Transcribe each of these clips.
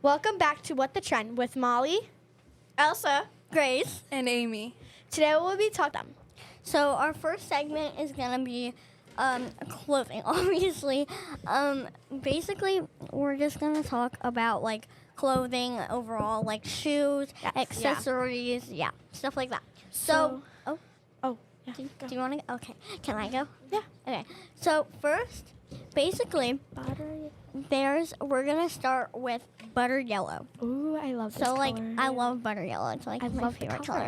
Welcome back to What the Trend with Molly, Elsa, Grace, and Amy. Today we'll be talking. So our first segment is gonna be clothing, obviously. Basically, we're just gonna talk about like clothing overall, like shoes, accessories, stuff like that. So, do you want to? Okay, can I go? Yeah. Okay. So first, basically, we're gonna start with butter yellow. Ooh, I love this So color. I love butter yellow. It's like I my love the favorite color.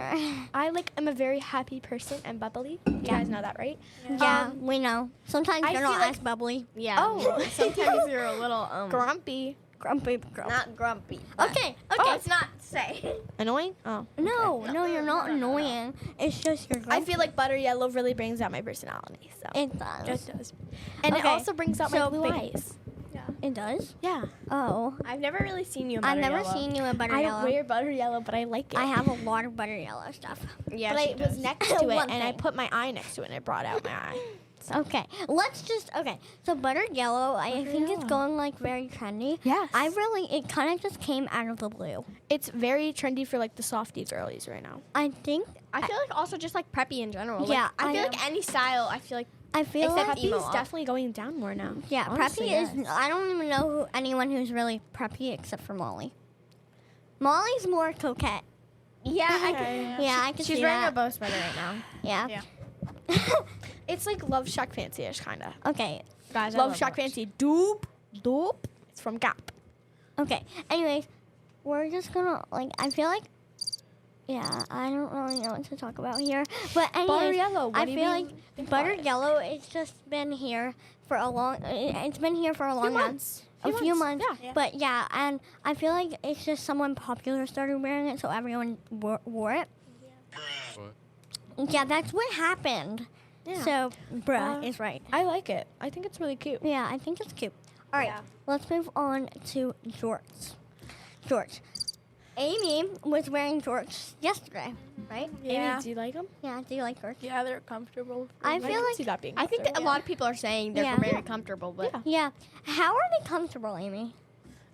color. I'm a very happy person and bubbly. You guys know that, right? Yeah, we know. Sometimes I you're feel not like- as bubbly. Yeah. Oh. Sometimes you're a little Grumpy. Grumpy. not grumpy. Okay. Let's not say. Annoying? Oh. No, you're not annoying. It's just you're grumpy. I feel like butter yellow really brings out my personality. So It does. Just does. And it Okay, also brings out my so blue big- eyes. It does? Yeah. Oh. I've never really seen you in I've butter never yellow. seen you in butter I yellow. don't wear butter yellow, but I like it. I have a lot of butter yellow stuff. Yeah, but she I was does. next to it, One and I thing. put my eye next to it, and it brought out my eye. Okay. So buttered yellow, I think it's going like very trendy. Yes. It kind of just came out of the blue. It's very trendy for like the softy girlies right now. I think, I feel like also just like preppy in general. Yeah, Like, I feel I like any style. I feel like I feel Except like, Preppy emo Preppy is up. definitely going down more now. yeah, Honestly, preppy is, yes. I don't even know anyone who's really preppy except for Molly. Molly's more coquette. yeah. I Okay. can, Yeah, I can she's see wearing that. a bow sweater right now. Yeah. Yeah. It's like Love Shack Fancy-ish, kind of. Okay. Guys, I Love Shack Lux. Fancy. Doop. It's from Gap. Okay. Anyways, we're just gonna I feel like, I don't really know what to talk about here. But anyways, Butter yellow. What I do you feel mean? like Think butter about it. yellow. It's just been here for a long. It's been here for a long time. A few months. Yeah. But yeah, and I feel like it's just someone popular started wearing it, so everyone wore it. Yeah, that's what happened. Yeah. So, bruh is right. I like it. I think it's really cute. Yeah, I think it's cute. All right, Yeah. let's move on to jorts. Jorts. Amy was wearing jorts yesterday, right? Amy, do you like them? Yeah, do you like jorts? Yeah, they're comfortable. I I feel can like, see that being. I think that a lot of people are saying they're Yeah. very comfortable, but Yeah. yeah. How are they comfortable, Amy?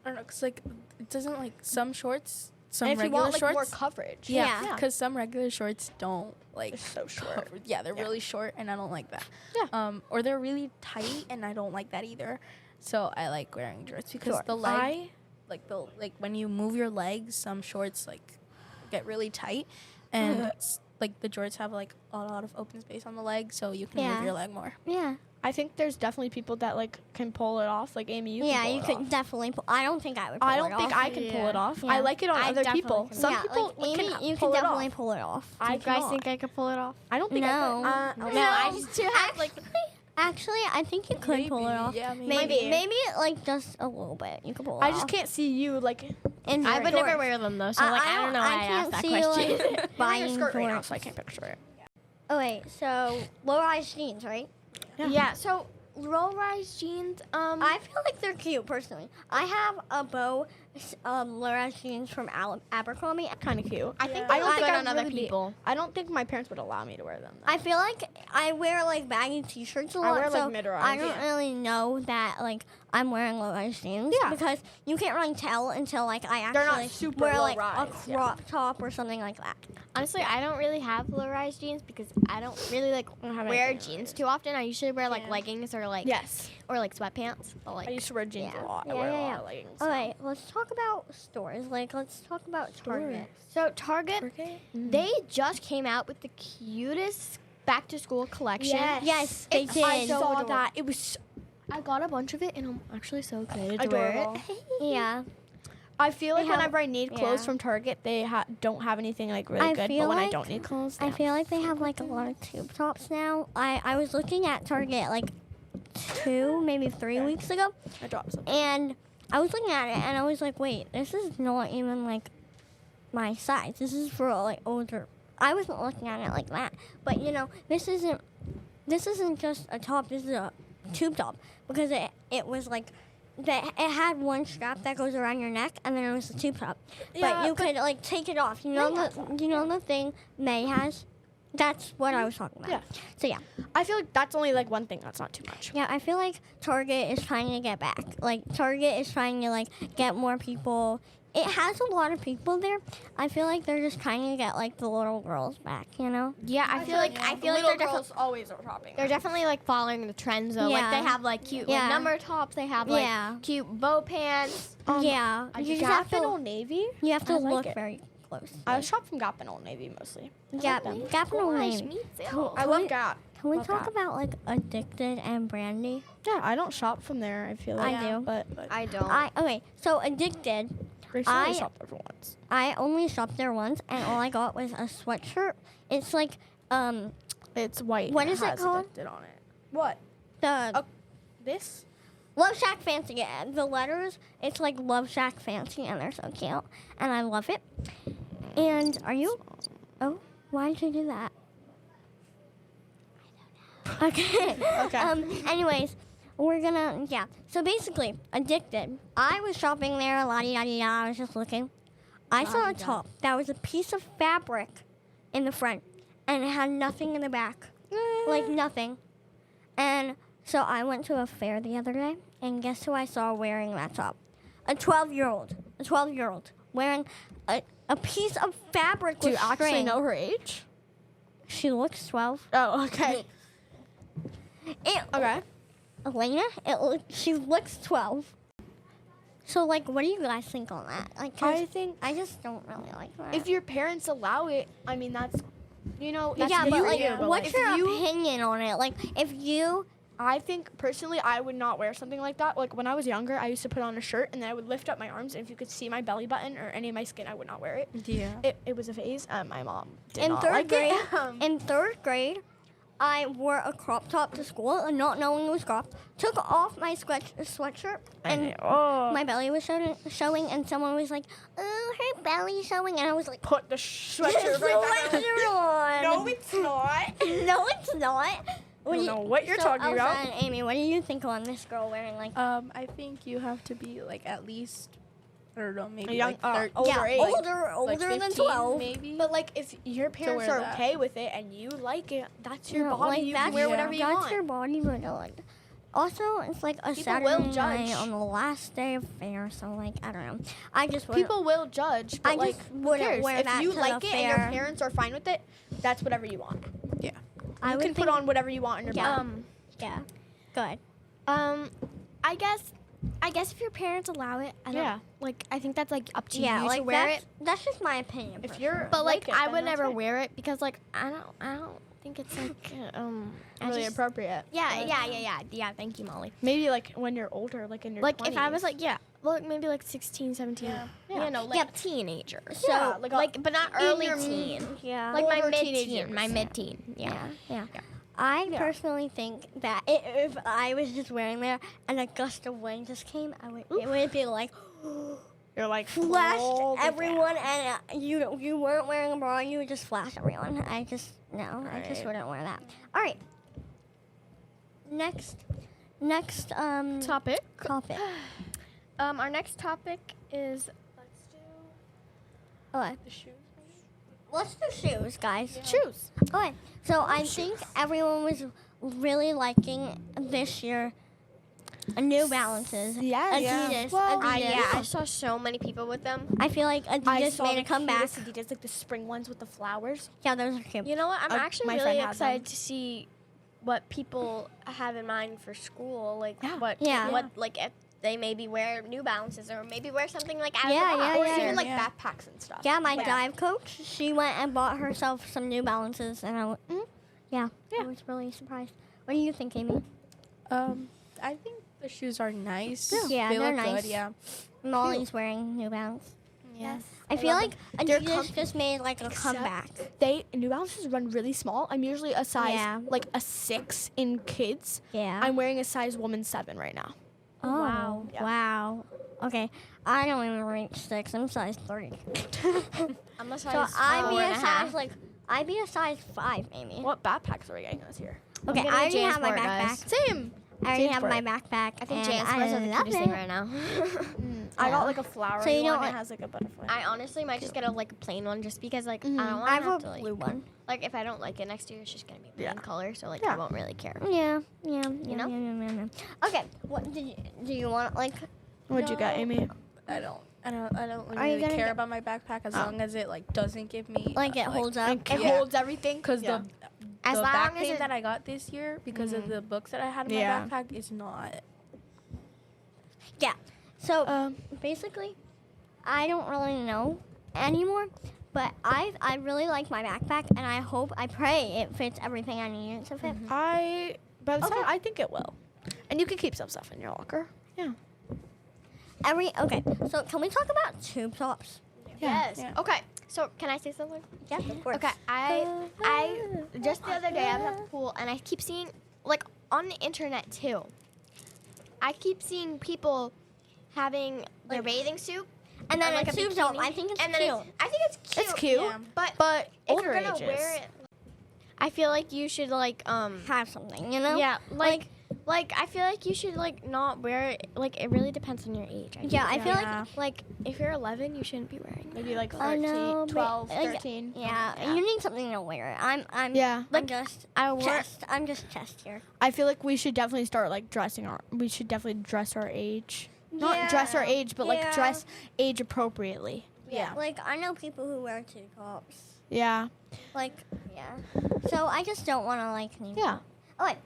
I don't know, cause like it doesn't like some shorts, some And if you regular want like shorts. more coverage. Yeah. Yeah. Because some regular shorts don't like They're so short. cover- Yeah, they're really short, and I don't like that. Yeah. Or they're really tight, and I don't like that either. So I like wearing jorts because Sure. the leg, like when you move your legs, some shorts like get really tight, and like the jorts have like a lot of open space on the leg, so you can Yeah. move your leg more. Yeah. I think there's definitely people that like can pull it off. Like Amy, you Yeah, can pull you it could off. definitely pull. I don't think I would pull I it don't think off. I can pull it off. Yeah. I like it on I other definitely people. can. Some yeah, people like Amy, can you pull can it definitely off. pull it off. I you guys cannot. think I could pull it off? I don't think No. I could. No, I just too have like Actually, I think you could pull it off. Yeah, Maybe like just a little bit. You could pull it I off. just can't see you like. In I your would never jorts. wear them though, so like I don't know why I can't asked that see you, question. like, I'm wearing buying a skirt right now, jorts. so I can't picture it. Oh wait, so low-rise jeans, right? Yeah. So low-rise jeans. I feel like they're cute personally. I have a bow low-rise jeans from Abercrombie. Kind of cute. I think I they don't look think good I'd on other really be- people. I don't think my parents would allow me to wear them. Though. I feel like I wear like baggy t-shirts a I lot, wear, like, so mid-rise, I don't yeah. really know that like I'm wearing low-rise jeans Yeah. because you can't really tell until like I They're not actually super wear like a low-rise, yeah. crop top or something like that. Honestly, I don't really have low-rise jeans because I don't really like don't have wear anything jeans too often. I usually wear like Yeah. leggings or like Yes. sweatpants. But like I used to wear jeans Yeah. a lot. I Yeah, wear yeah, a yeah. lot of leggings. All right, let's talk about stores. Like, let's talk about Target. so Target, Okay. they just came out with the cutest back-to-school collection. Yes, they did. I saw adorable. that. It was. I got a bunch of it, and I'm actually so excited to wear Adorable. it. Yeah, I feel like They have- whenever I need clothes yeah. from Target, they don't have anything like really I good. feel But when I like- don't need clothes, I yeah. feel like they have like a lot of tube tops now. I was looking at Target like 2, maybe 3 weeks ago, I dropped something. and I was looking at it and I was like, wait, this is not even like my size. This is for like older. I wasn't looking at it like that, but you know, this isn't just a top. This is a tube top because it was like that. It had one strap that goes around your neck, and then it was the tube top. Yeah, but you could like take it off. You know the thing May has. That's what I was talking about. Yeah. So yeah. I feel like that's only like one thing. That's not too much. Yeah, I feel like Target is trying to get back. Like Target is trying to like get more people. It has a lot of people there. I feel like they're just trying to get like the little girls back, you know? Yeah, I feel like little they're girls always are shopping. they're definitely like following the trends though. Like Yeah. they have like cute Yeah. like number tops. They have like Yeah. cute bow pants. Yeah. You just have Gap and to Old Navy. you have to I like look it. very close. I shop from Gap and Old Navy mostly. Gap and Old Navy. Me too. I love Gap. Can we Love talk Gap. about like Addicted and Brandy? Yeah, I don't shop from there. I feel like I do. but I don't. Okay, so Addicted, Grace I- only shopped there for once. I only shopped there once, and all I got was a sweatshirt. It's like It's white. What and is it has called? Addicted on it. What? the Oh. This? Love Shack Fancy. Yeah, the letters, it's like Love Shack Fancy, and they're so cute, and I love it. And are you? Oh, why did you do that? Okay. Okay. Anyways, we're gonna So basically, Addicted. I was shopping there, la di da di da. I was just looking. I saw a top that was a piece of fabric in the front, and it had nothing in the back, like nothing. And so I went to a fair the other day, and guess who I saw wearing that top? A 12-year-old wearing a piece of fabric Do you with actually string. know her age? She looks 12. Oh, okay. Okay. Elena, she looks 12. So, like, what do you guys think on that? Like, 'cause I think I just don't really like that. if your parents allow it, I mean, that's, that's yeah, good but for like, you, but, what's if your you, opinion on it? Like, if you, I think personally, I would not wear something like that. Like when I was younger, I used to put on a shirt and then I would lift up my arms, and if you could see my belly button or any of my skin, I would not wear it. Yeah. It was a phase. My mom did in not third like grade, it. in third grade, I wore a crop top to school, and not knowing it was cropped, took off my sweatshirt, and my belly was showing, and someone was like, "Oh, her belly's showing," and I was like, Put the sweatshirt right back on. "Sweatshirt on." No, it's not. No, it's not. I don't know what you're talking Elsa about. and Amy, what do you think on this girl wearing like? I think you have to be like at least, I don't know, maybe Young- like older age. older like than 15 12. maybe. But like, if your parents wear are that. okay with it and you like it, that's your Yeah, body. like, You that's can wear yeah. whatever you that's want. your body, but like, also it's like a People will Saturday judge. night on the last day of fair, so like I don't know. I just wouldn't- People will judge, but I like, just who wouldn't cares? wear If that you to like the it and your fair. parents are fine with it, that's whatever you want. Yeah. I You would can put think- on whatever you want on your Yeah. body. Yeah, good. I guess if your parents allow it, I don't Yeah. like. I think that's like up to Yeah, you like to wear that's, it. that's just my opinion. If personally. you're But like, it, I then would that's never fine. wear it because like I don't think it's like I really just- appropriate. Yeah. Thank you, Molly. Maybe like when you're older, like in your Like 20s. if I was like like maybe like 16, 17. Yeah. Yeah. You know, like Yeah. a teenager. So, Yeah, like but not in early your teen. yeah, Like my older mid-teen. teenagers. My mid-teen. Yeah. yeah. I Yeah. personally think that if I was just wearing there and a gust of wind just came, it would be like you're like flash all the everyone, and you weren't wearing a bra, you would just flash everyone. I just Right. wouldn't wear that. All right. Next Topic. topic. Our next topic is Okay. The shoes. Let's do shoes, guys. shoes. Okay. So I think everyone was really liking this year New Balances. Yeah, Adidas. Well, Adidas. I saw so many people with them. I feel like I Adidas saw made the a comeback. cutest Adidas, like the spring ones with the flowers. Yeah, those are cute. You know what? I'm my actually friend really had them. excited to see what people have in mind for school. Like Yeah. what like if they maybe wear New Balances or maybe wear something like out Yeah, of the box. Or yeah. even like Yeah. backpacks and stuff. Yeah, my Like, dive coach, she went and bought herself some New Balances, and I Yeah. was really surprised. What do you think, Amy? I think the shoes are nice. Yeah, they they're look nice. good. Yeah. Molly's wearing New Balance. Yes. I feel love like They're Adidas just made like a Except comeback. New Balances run really small. I'm usually a size Yeah. like a 6 in kids. Yeah. I'm wearing a size woman 7 right now. Oh, Wow. Yeah. wow. Okay, I don't even reach 6. I'm size 3. I'm a So size I'd be 4 a and a half. size I'd be a size 5, Amy. What backpacks are we getting this year? Okay, getting I a already have my JanSport, backpack. guys. Same. I already have JanSport. my backpack. I think and JanSports are the love cutest it. thing right now. I got like a flowery So you don't one. like- It has like a butterfly. I honestly might just get a like a plain one just because like Mhm. I don't want I to have have to a like blue one. like if I don't like it next year, it's just gonna be plain Yeah. color, so like Yeah. I won't really care. Yeah. You know? Yeah. Okay. What do you want like? What'd you get, No. Amy? I don't Are you really gonna care get- about my backpack as Oh. long as it like doesn't give me Like it holds up. It Yeah. holds everything. because Yeah. As the long back as pain it- that I got this year because of Mhm. the books that I had in Yeah. my backpack is not. Yeah. So Um, basically, I don't really know anymore. But I really like my backpack, and I pray it fits everything I need it to fit. by the Okay. time I think it will, and you can keep some stuff in your locker. Yeah. Okay. So can we talk about tube tops? Yes. Yeah. Okay. So can I say something? Yes, of course. Okay. I just the other day I was at the pool and I keep seeing like on the internet too. I keep seeing people having their bathing suit And then and, like, a a tube top. bikini, I think it's and cute. then I think it's cute. It's cute, Yeah. But if older you're gonna ages. wear it, I feel like you should like Have something, you know? yeah like I feel like you should like not wear it. Like it really depends on your age. I Yeah, I think. feel Yeah. Like if you're 11, you shouldn't be wearing it. Maybe like I 13, know, but, 12, like, 13. Yeah, you need something to wear. I'm Yeah. I'm just I wore chest. I'm just chest here. I feel like we should definitely start like dressing our. We should definitely dress our age. Not dress our age, but like Yeah. dress age appropriately. Yeah. Like I know people who wear tube tops. Yeah. Like yeah. So I just don't want to like name. Yeah. Okay.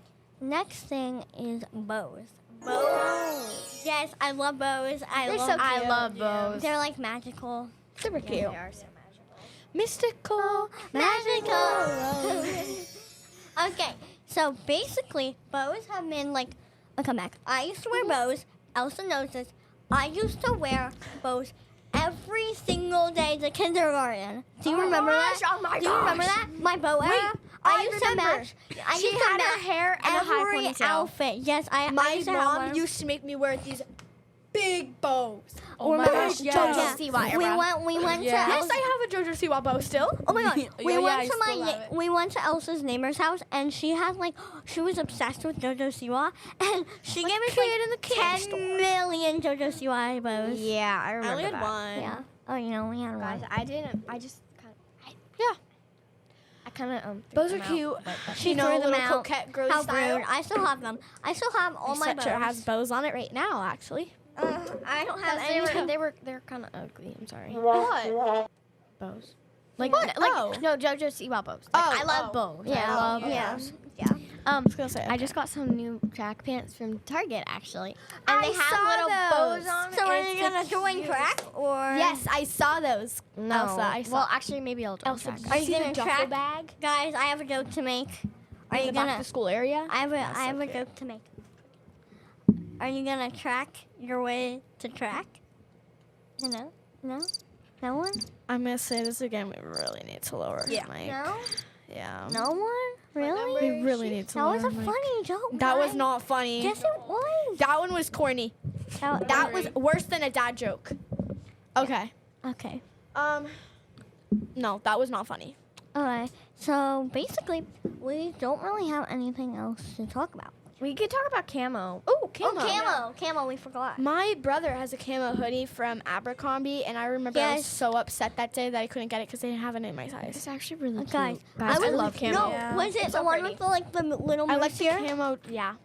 Next thing is bows. Bows. Yes, I love bows. They're so cute. I love bows. They're like magical. Super They cute. are so magical. Mystical. Magical. Okay, so basically, bows have been like a comeback. I used to wear bows. Elsa knows this. I used to wear bows every single day to kindergarten. Do you remember that? Oh my Do you remember that? My bow era. I used to remember. match. I She used to had her match hair and a high every ponytail. outfit. Yes, I My used to have mom one. used to make me wear these big bows. Oh my gosh, yes. JoJo Siwa We era. went Yeah. to Yes, Elsa. I have a JoJo Siwa bow still. Oh my god. Yeah, We yeah, I went to still have it. we went to Elsa's neighbor's house and she had like she was obsessed with JoJo Siwa and she gave us kid in the like candy 10 store. million JoJo Siwa bows. Yeah, I I remember only had that. one. Yeah. Oh, you know, we had Guys, one. I didn't. I just kind of. Yeah. I kind of Bows are cute. She You know, threw them little out. coquette girly How style. rude. I still have them. I still have all my bows. sweatshirt has bows on it right now, actually. I don't have They any. were kind of ugly. I'm sorry. What? Bows. Like What? like Oh. no JoJo Siwa bows. Like, Oh, I love oh. bows. Yeah, I love yeah. bows. Yeah. I was gonna say. I just got some new track pants from Target actually, and I they have saw little those. bows on. So and are it's you gonna join track or? Yes, I saw those. No. Elsa, I saw. Well, actually, maybe I'll join Elsa, track. did Are you you see the gonna duffel track? bag Guys, I have a joke to make. Are in you the back gonna? of the school area? I That's so have a cute. joke to make. Are you gonna track your way to track? You know? No? No one? I'm gonna say this again. We really need to lower Yeah. the mic. No? Yeah. No one? Really? We really need to That lower was a the mic. funny joke. That was guys. not funny. Yes, it was. That one was corny. That was worse than a dad joke. Okay. Okay. No, that was not funny. Alright. So basically, we don't really have anything else to talk about. We could talk about camo. Oh, camo. Oh, camo. We forgot. My brother has a camo hoodie from Abercrombie, and I remember I was Yes. so upset that day that I couldn't get it because they didn't have it in my size. It's actually really cute. Guys, I was- love camo. No, Yeah. was it It's the so one pretty. with the like the little I moose like the here? camo. Yeah.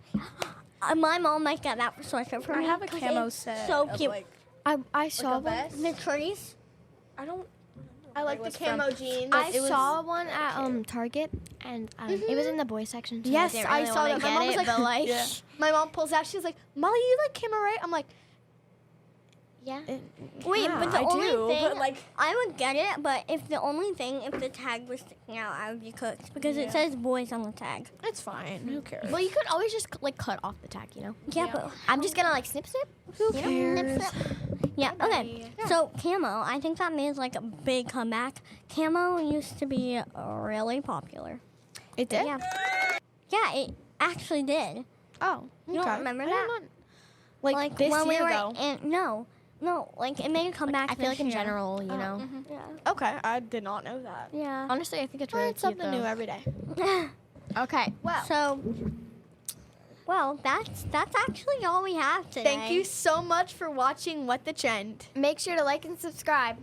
My mom might get that for sweatshirt for I me. have a 'cause camo it's set. So of, cute. Like, I saw a one. vest. The trees. I don't. I like It the was from- camo jeans. I It was- saw one at Target, and it was in the boys section. So Yes, I, didn't I really saw wanna that. My get mom was it, like, but like, Yeah. My mom pulls out. She's like, "Molly, you like camo, right?" I'm like, yeah. Wait, yeah, but the I only do, thing but like, I would get it, but if the only thing if the tag was sticking out, I would be cooked because it says boys on the tag. it's fine. Who cares? Well, you could always just like cut off the tag, you know. Yeah, Yeah. but I'm just gonna like snip. Who you know, cares? nip slip. Yeah. Okay. So camo, I think that means like a big comeback. Camo used to be really popular. It did. Yeah. Yeah, it actually did. Oh, You don't okay. remember I did that? not- Like, this when year we were though. no, like it made a comeback. I feel like this in year. general, you know. Yeah. Okay, I did not know that. Yeah. Honestly, I think it's really Learn cute something though. new every day. Okay. Wow. So, Well, that's actually all we have today. Thank you so much for watching What the Trend. Make sure to like and subscribe.